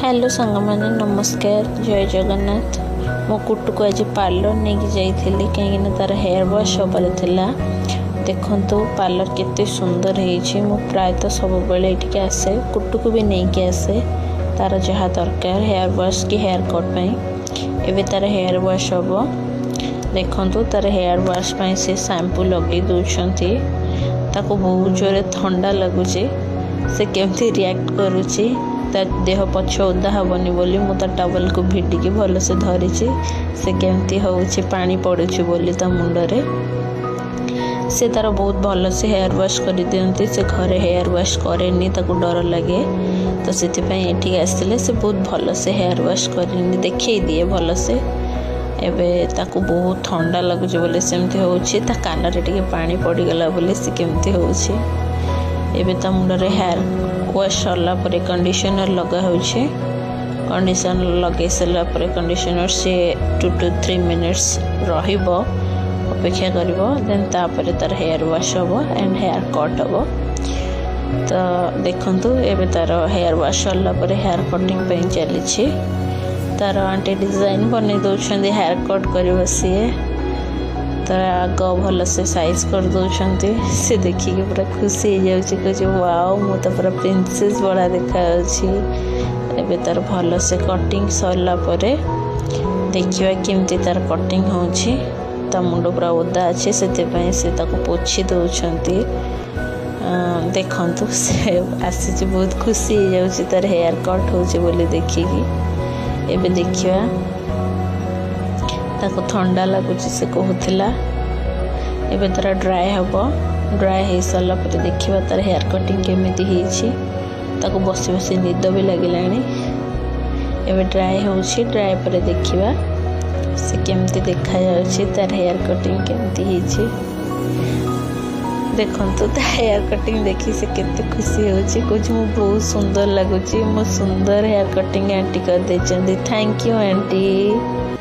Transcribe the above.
Hello सांग मैंने नमस्कार जय जगन्नाथ। मो कुट्टू को आज पार्लर नहीं जाइली कहीं तार हेयर वाश हबार थिला। देखंतु पार्लर केते सुंदर है। मु प्रायतः सब बेले ये आसे कुट्टू को भी नहीं कि आसे तार जहाँ दरकार हेयर वाश कि हेयर कट पाई। एबे तार हेयर वाश हम देखंतु तार हेयर वाश पाई से शैम्पू लगे दौरान ताको बहुत जोरे ठंडा लगुच से केमती रिएक्ट करुच्ची देह पछ ओदा हेनी बोली मु टावल को भिडिकी भल से धरी से केमती होउछि पानी पड़ुछि बोली ता मुंडरे से तार बहुत भल से हेयर वाश कर दियंती। से घरे हेयर वाश करेनी ताको डर लगे तो से आसले से बहुत भल से हेयर वाश करनी देखई दिए भल से। एबे ताको बहुत ठंडा लगुछि बोले सेमती होउछि ता कान रे टिके पानी पड़ीगला बोले से केमती होउछि। एबे ता मुंडरे हेयर वाश सरला परे कंडीशनर लगा होउछि। कंडीशनर लगे सारा पर कंडीशनर से 2 to 3 मिनिट्स रहिबो अपेक्षा करिवो देन तापर तार हेयर वाश हबो एंड हेयर कट हबो। तो देखंतु एबे तार हेयर वाश सरला परे हेयर कटिंग पे चलीछि। तार आंटी डिजाइन बने दउछंदी हेयर कट करिवो सीए तार आग भल से साइज कर दौरान से देखिए पूरा खुशी हो जाए वाओ मु तो पूरा प्रिंसेस बड़ा देखा। एबे तार भल से कटिंग सरला परे देखिवा केमती तार कटिंग होछि। ता मुंड पूरा ओदा अच्छे से ताको पोछि दउछंती। देखंतु से आसी बहुत खुशी हो जाउछि तार हेयर कट होछि बोली देखिकी। एबे देखिवा ताको ठंडा लगुच से कहूला। एबे तार ड्राए हम ड्राए हो सारा पर देखा तार हेयर कटिंग केमिति होइछि। ताको बसी बसी निद भी लगिलानी। एबे ड्राए होछि ड्राए पर देखा से केमिति देखा जाउछि तार हेयर कटिंग केमिति होइछि। देखंतु ता हेयर कटिंग देखी से केते खुशी होछि कुछ मु बहुत सुंदर लगुछि। मो सुंदर हेयर कटिंग आंटी कर देछंदी। Thank you aunty.